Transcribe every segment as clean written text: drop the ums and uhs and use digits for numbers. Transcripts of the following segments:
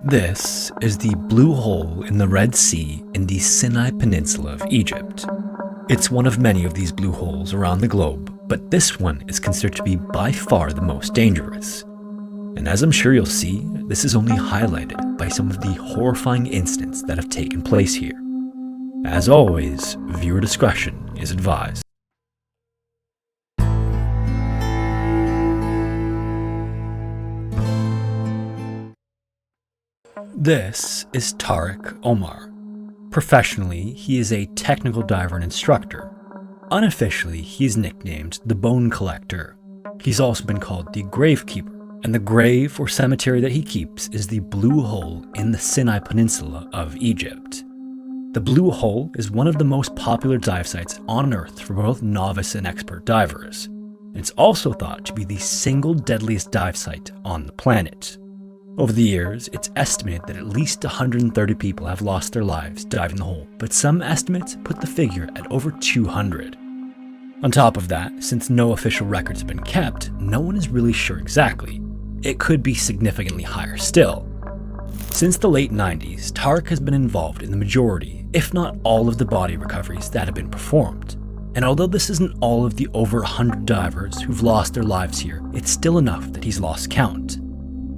This is the Blue Hole in the Red Sea in the Sinai Peninsula of Egypt. It's one of many of these blue holes around the globe, but this one is considered to be by far the most dangerous. And as I'm sure you'll see, this is only highlighted by some of the horrifying incidents that have taken place here. As always, viewer discretion is advised. This is Tarek Omar. Professionally, he is a technical diver and instructor. Unofficially, he's nicknamed the Bone Collector. He's also been called the Gravekeeper, and the grave or cemetery that he keeps is the Blue Hole in the Sinai Peninsula of Egypt. The Blue Hole is one of the most popular dive sites on Earth for both novice and expert divers. It's also thought to be the single deadliest dive site on the planet. Over the years, it's estimated that at least 130 people have lost their lives diving the hole, but some estimates put the figure at over 200. On top of that, since no official records have been kept, no one is really sure exactly. It could be significantly higher still. Since the late 90s, Tarek has been involved in the majority, if not all of the body recoveries that have been performed. And although this isn't all of the over 100 divers who've lost their lives here, it's still enough that he's lost count.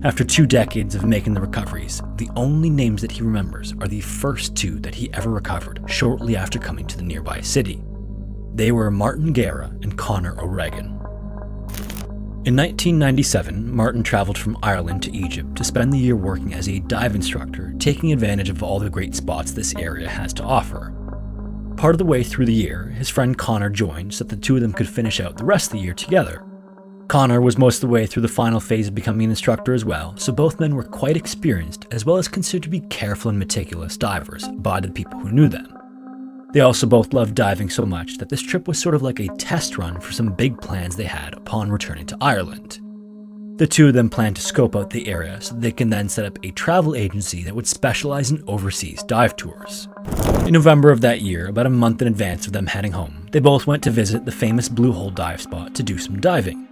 After 2 decades of making the recoveries, the only names that he remembers are the first 2 that he ever recovered shortly after coming to the nearby city. They were Martin Guerra and Connor O'Regan. In 1997, Martin traveled from Ireland to Egypt to spend the year working as a dive instructor, taking advantage of all the great spots this area has to offer. Part of the way through the year, his friend Connor joined so that the two of them could finish out the rest of the year together. Connor was most of the way through the final phase of becoming an instructor as well, so both men were quite experienced as well as considered to be careful and meticulous divers by the people who knew them. They also both loved diving so much that this trip was sort of like a test run for some big plans they had upon returning to Ireland. The two of them planned to scope out the area so that they can then set up a travel agency that would specialize in overseas dive tours. In November of that year, about a month in advance of them heading home, they both went to visit the famous Blue Hole dive spot to do some diving.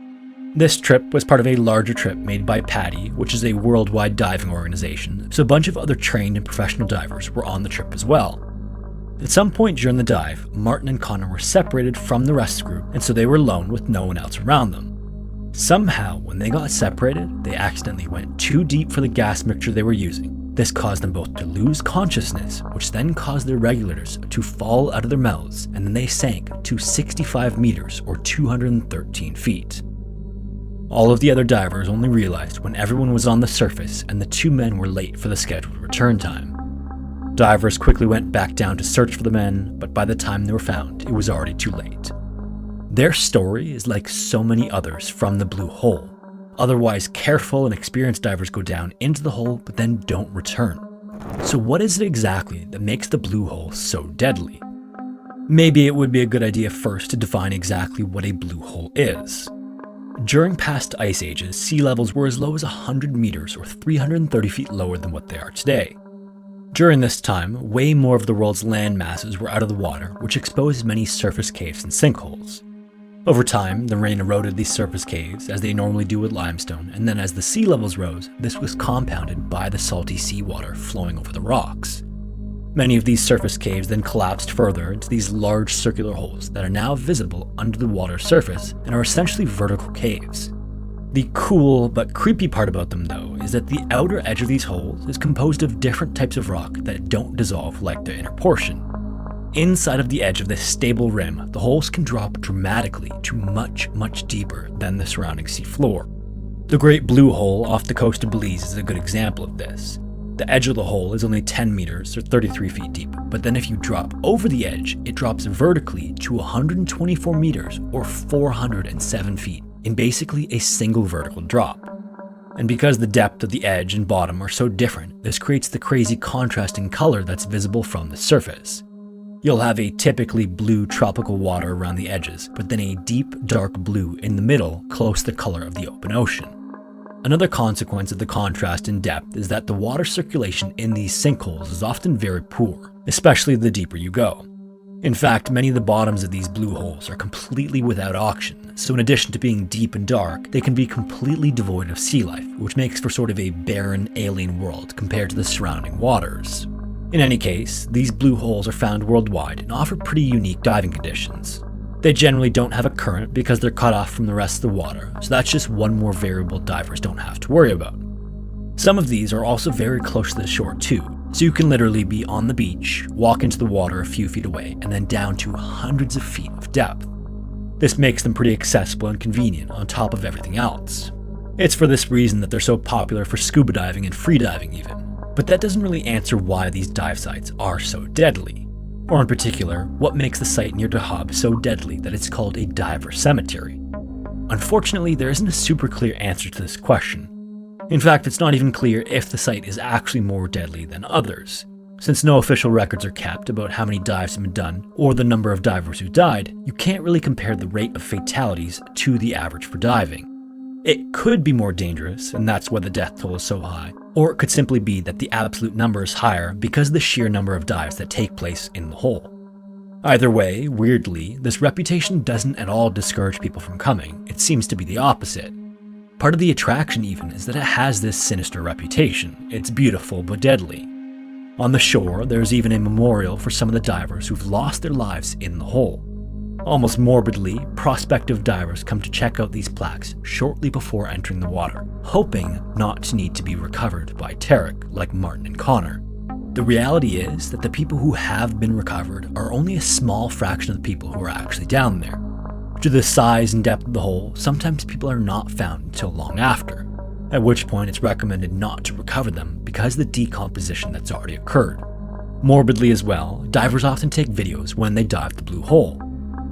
This trip was part of a larger trip made by PADI, which is a worldwide diving organization, so a bunch of other trained and professional divers were on the trip as well. At some point during the dive, Martin and Connor were separated from the rest of the group, and so they were alone with no one else around them. Somehow, when they got separated, they accidentally went too deep for the gas mixture they were using. This caused them both to lose consciousness, which then caused their regulators to fall out of their mouths, and then they sank to 65 meters or 213 feet. All of the other divers only realized when everyone was on the surface and the 2 men were late for the scheduled return time. Divers quickly went back down to search for the men, but by the time they were found, it was already too late. Their story is like so many others from the Blue Hole. Otherwise careful and experienced divers go down into the hole but then don't return. So what is it exactly that makes the Blue Hole so deadly? Maybe it would be a good idea first to define exactly what a blue hole is. During past ice ages, sea levels were as low as 100 meters or 330 feet lower than what they are today. During this time, way more of the world's land masses were out of the water, which exposed many surface caves and sinkholes. Over time, the rain eroded these surface caves, as they normally do with limestone, and then as the sea levels rose, this was compounded by the salty seawater flowing over the rocks. Many of these surface caves then collapsed further into these large circular holes that are now visible under the water's surface and are essentially vertical caves. The cool but creepy part about them though is that the outer edge of these holes is composed of different types of rock that don't dissolve like their inner portion. Inside of the edge of this stable rim, the holes can drop dramatically to much deeper than the surrounding sea floor. The Great Blue Hole off the coast of Belize is a good example of this. The edge of the hole is only 10 meters or 33 feet deep, but then if you drop over the edge, it drops vertically to 124 meters or 407 feet in basically a single vertical drop. And because the depth of the edge and bottom are so different, this creates the crazy contrasting color that's visible from the surface. You'll have a typically blue tropical water around the edges, but then a deep dark blue in the middle close to the color of the open ocean. Another consequence of the contrast in depth is that the water circulation in these sinkholes is often very poor, especially the deeper you go. In fact, many of the bottoms of these blue holes are completely without oxygen, so in addition to being deep and dark, they can be completely devoid of sea life, which makes for sort of a barren alien world compared to the surrounding waters. In any case, these blue holes are found worldwide and offer pretty unique diving conditions. They generally don't have a current because they're cut off from the rest of the water, so that's just one more variable divers don't have to worry about. Some of these are also very close to the shore too, so you can literally be on the beach, walk into the water a few feet away, and then down to hundreds of feet of depth. This makes them pretty accessible and convenient on top of everything else. It's for this reason that they're so popular for scuba diving and freediving even. But that doesn't really answer why these dive sites are so deadly. Or in particular, what makes the site near Dahab so deadly that it's called a diver cemetery. Unfortunately, there isn't a super clear answer to this question. In fact, it's not even clear if the site is actually more deadly than others. Since no official records are kept about how many dives have been done or the number of divers who died, you can't really compare the rate of fatalities to the average for diving. It could be more dangerous, and that's why the death toll is so high, or it could simply be that the absolute number is higher because of the sheer number of dives that take place in the hole. Either way, weirdly, this reputation doesn't at all discourage people from coming. It seems to be the opposite. Part of the attraction even is that it has this sinister reputation. It's beautiful but deadly. On the shore, there's even a memorial for some of the divers who've lost their lives in the hole. Almost morbidly, prospective divers come to check out these plaques shortly before entering the water, hoping not to need to be recovered by Tarek like Martin and Connor. The reality is that the people who have been recovered are only a small fraction of the people who are actually down there. Due to the size and depth of the hole, sometimes people are not found until long after, at which point it's recommended not to recover them because of the decomposition that's already occurred. Morbidly as well, divers often take videos when they dive the blue hole.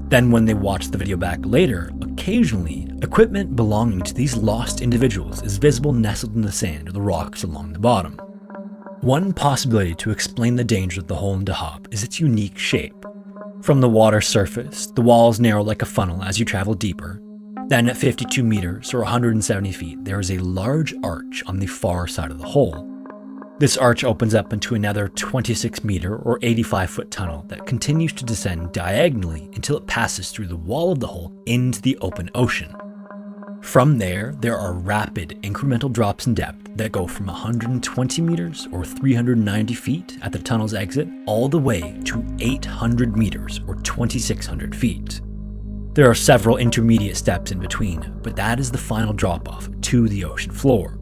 Then when they watch the video back later, occasionally, equipment belonging to these lost individuals is visible nestled in the sand or the rocks along the bottom. One possibility to explain the danger of the hole in Dahab is its unique shape. From the water surface, the walls narrow like a funnel as you travel deeper. Then at 52 meters or 170 feet, there is a large arch on the far side of the hole. This arch opens up into another 26-meter or 85-foot tunnel that continues to descend diagonally until it passes through the wall of the hole into the open ocean. From there are rapid incremental drops in depth that go from 120 meters or 390 feet at the tunnel's exit all the way to 800 meters or 2,600 feet. There are several intermediate steps in between, but that is the final drop-off to the ocean floor.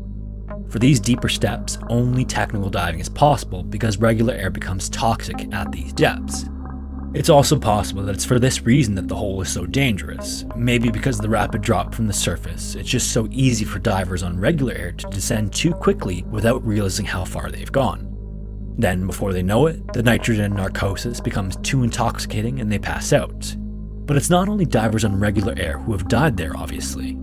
For these deeper steps, only technical diving is possible because regular air becomes toxic at these depths. It's also possible that it's for this reason that the hole is so dangerous. Maybe because of the rapid drop from the surface, it's just so easy for divers on regular air to descend too quickly without realizing how far they've gone. Then, before they know it, the nitrogen narcosis becomes too intoxicating and they pass out. But it's not only divers on regular air who have died there, obviously.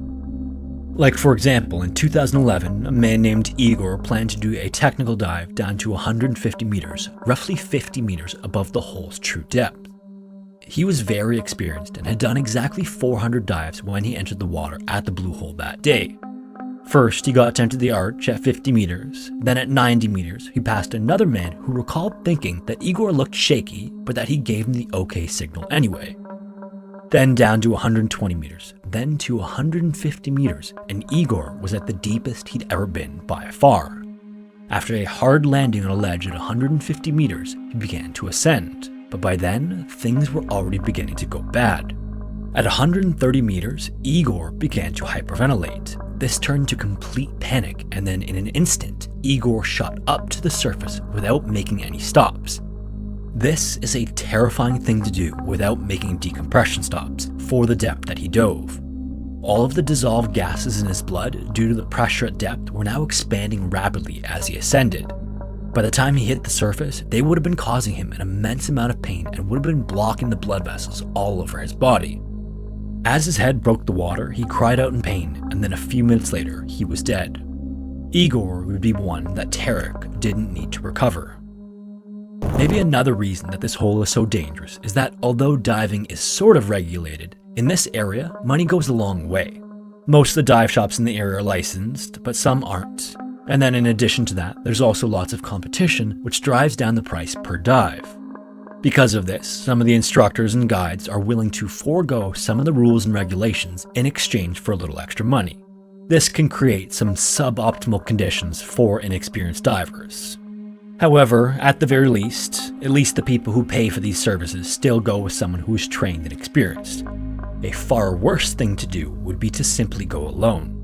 Like for example, in 2011, a man named Igor planned to do a technical dive down to 150 meters, roughly 50 meters above the hole's true depth. He was very experienced and had done exactly 400 dives when he entered the water at the Blue Hole that day. First, he got to enter the arch at 50 meters, then at 90 meters, he passed another man who recalled thinking that Igor looked shaky, but that he gave him the okay signal anyway. Then down to 120 meters, then to 150 meters, and Igor was at the deepest he'd ever been by far. After a hard landing on a ledge at 150 meters, he began to ascend, but by then, things were already beginning to go bad. At 130 meters, Igor began to hyperventilate. This turned to complete panic, and then in an instant, Igor shot up to the surface without making any stops. This is a terrifying thing to do without making decompression stops for the depth that he dove. All of the dissolved gases in his blood due to the pressure at depth were now expanding rapidly as he ascended. By the time he hit the surface, they would have been causing him an immense amount of pain and would have been blocking the blood vessels all over his body. As his head broke the water, he cried out in pain, and then a few minutes later, he was dead. Igor would be one that Tarek didn't need to recover. Maybe another reason that this hole is so dangerous is that although diving is sort of regulated, in this area, money goes a long way. Most of the dive shops in the area are licensed, but some aren't. And then in addition to that, there's also lots of competition, which drives down the price per dive. Because of this, some of the instructors and guides are willing to forego some of the rules and regulations in exchange for a little extra money. This can create some suboptimal conditions for inexperienced divers. However, at the very least, at least the people who pay for these services still go with someone who is trained and experienced. A far worse thing to do would be to simply go alone.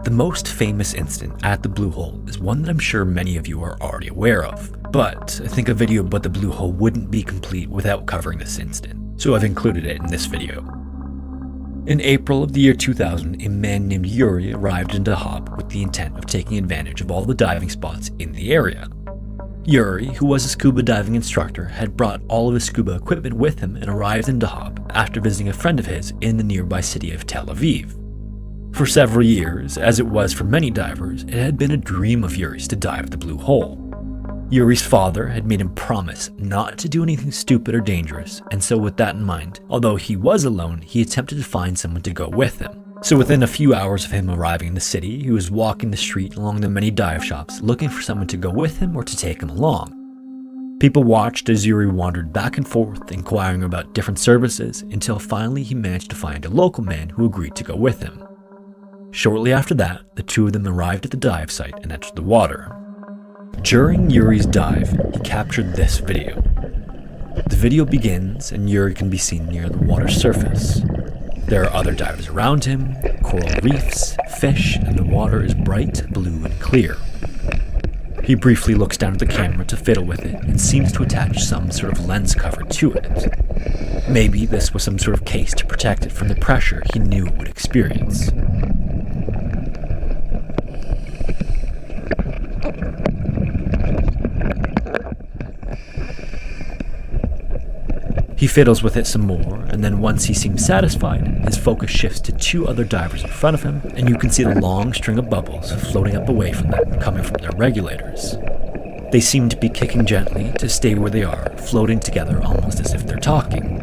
The most famous incident at the Blue Hole is one that I'm sure many of you are already aware of, but I think a video about the Blue Hole wouldn't be complete without covering this incident, so I've included it in this video. In April of the year 2000, a man named Yuri arrived in Dahab with the intent of taking advantage of all the diving spots in the area. Yuri, who was a scuba diving instructor, had brought all of his scuba equipment with him and arrived in Dahab after visiting a friend of his in the nearby city of Tel Aviv. For several years, as it was for many divers, it had been a dream of Yuri's to dive the Blue Hole. Yuri's father had made him promise not to do anything stupid or dangerous, and so with that in mind, although he was alone, he attempted to find someone to go with him. So within a few hours of him arriving in the city, he was walking the street along the many dive shops looking for someone to go with him or to take him along. People watched as Yuri wandered back and forth, inquiring about different services, until finally he managed to find a local man who agreed to go with him. Shortly after that, the two of them arrived at the dive site and entered the water. During Yuri's dive, he captured this video. The video begins and Yuri can be seen near the water's surface. There are other divers around him, coral reefs, fish, and the water is bright blue and clear. He briefly looks down at the camera to fiddle with it and seems to attach some sort of lens cover to it. Maybe this was some sort of case to protect it from the pressure he knew it would experience. He fiddles with it some more, and then once he seems satisfied, his focus shifts to two other divers in front of him, and you can see the long string of bubbles floating up away from them, coming from their regulators. They seem to be kicking gently to stay where they are, floating together almost as if they're talking.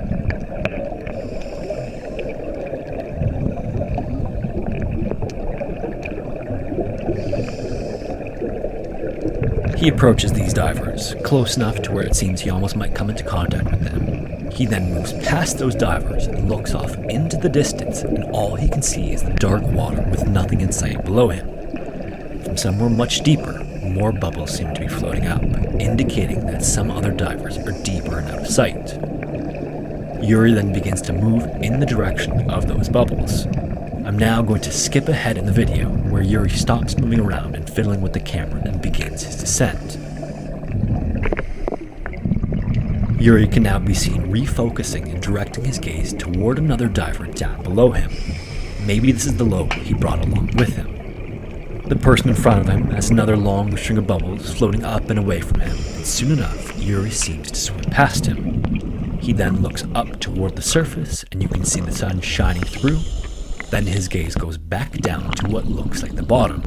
He approaches these divers, close enough to where it seems he almost might come into contact with them. He then moves past those divers and looks off into the distance, and all he can see is the dark water with nothing in sight below him. From somewhere much deeper, more bubbles seem to be floating up, indicating that some other divers are deeper and out of sight. Yuri then begins to move in the direction of those bubbles. I'm now going to skip ahead in the video, where Yuri stops moving around and fiddling with the camera and begins his descent. Yuri can now be seen refocusing and directing his gaze toward another diver down below him. Maybe this is the logo he brought along with him. The person in front of him has another long string of bubbles floating up and away from him, and soon enough, Yuri seems to swim past him. He then looks up toward the surface, and you can see the sun shining through. Then his gaze goes back down to what looks like the bottom.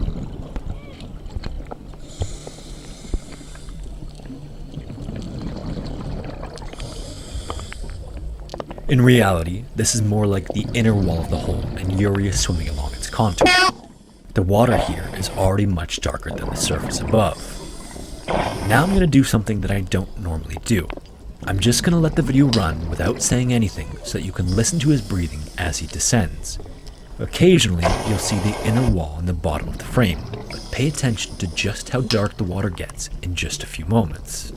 In reality, this is more like the inner wall of the hole, and Yuri is swimming along its contour. The water here is already much darker than the surface above. Now I'm going to do something that I don't normally do. I'm just going to let the video run without saying anything so that you can listen to his breathing as he descends. Occasionally, you'll see the inner wall in the bottom of the frame, but pay attention to just how dark the water gets in just a few moments.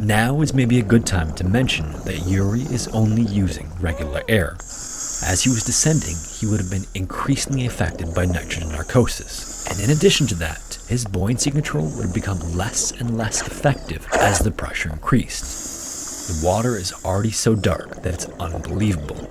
Now is maybe a good time to mention that Yuri is only using regular air. As he was descending, he would have been increasingly affected by nitrogen narcosis, and in addition to that, his buoyancy control would have become less and less effective as the pressure increased. The water is already so dark that it's unbelievable.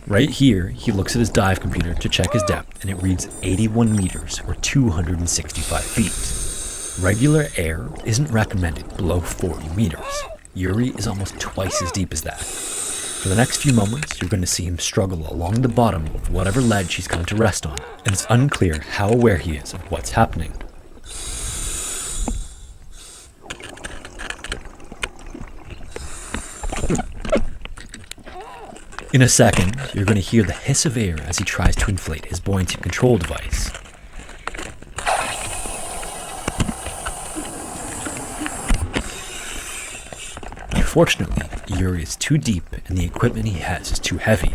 Right here, he looks at his dive computer to check his depth, and it reads 81 meters or 265 feet. Regular air isn't recommended below 40 meters. Yuri is almost twice as deep as that. For the next few moments, you're going to see him struggle along the bottom of whatever ledge he's come to rest on, and it's unclear how aware he is of what's happening. In a second, you're going to hear the hiss of air as he tries to inflate his buoyancy control device. Unfortunately, Yuri is too deep and the equipment he has is too heavy.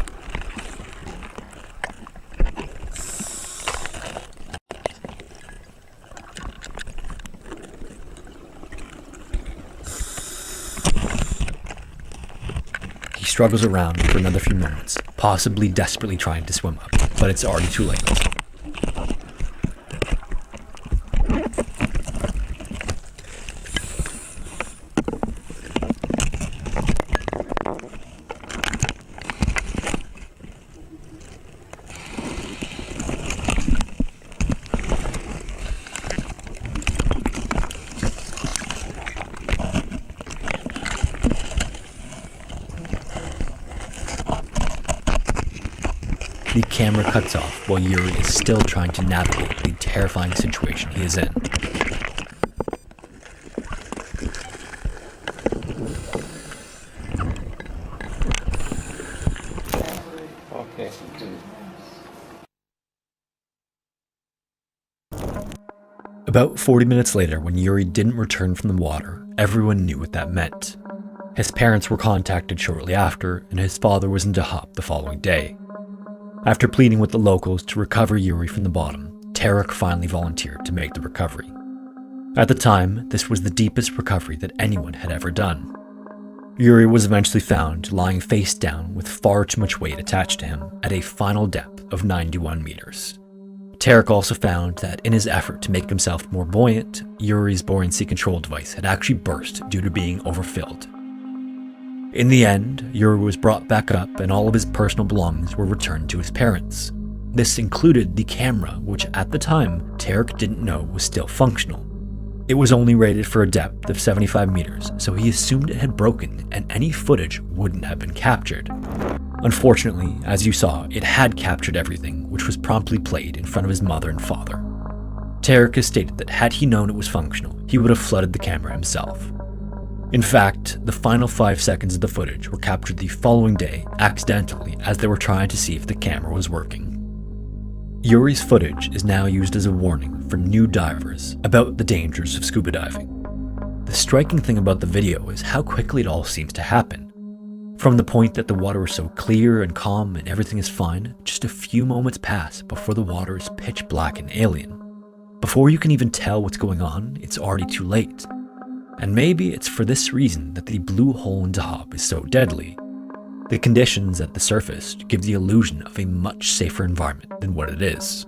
He struggles around for another few moments, possibly desperately trying to swim up, but it's already too late. The camera cuts off while Yuri is still trying to navigate the terrifying situation he is in. Okay. About 40 minutes later, when Yuri didn't return from the water, everyone knew what that meant. His parents were contacted shortly after, and his father was in Dahab the following day. After pleading with the locals to recover Yuri from the bottom, Tarek finally volunteered to make the recovery. At the time, this was the deepest recovery that anyone had ever done. Yuri was eventually found lying face down with far too much weight attached to him at a final depth of 91 meters. Tarek also found that in his effort to make himself more buoyant, Yuri's buoyancy control device had actually burst due to being overfilled. In the end, Yuri was brought back up and all of his personal belongings were returned to his parents. This included the camera, which at the time, Tarek didn't know was still functional. It was only rated for a depth of 75 meters, so he assumed it had broken and any footage wouldn't have been captured. Unfortunately, as you saw, it had captured everything, which was promptly played in front of his mother and father. Tarek has stated that had he known it was functional, he would have flooded the camera himself. In fact, the final 5 seconds of the footage were captured the following day accidentally as they were trying to see if the camera was working. Yuri's footage is now used as a warning for new divers about the dangers of scuba diving. The striking thing about the video is how quickly it all seems to happen. From the point that the water is so clear and calm and everything is fine, just a few moments pass before the water is pitch black and alien. Before you can even tell what's going on, it's already too late. And maybe it's for this reason that the Blue Hole in Dahab is so deadly. The conditions at the surface give the illusion of a much safer environment than what it is.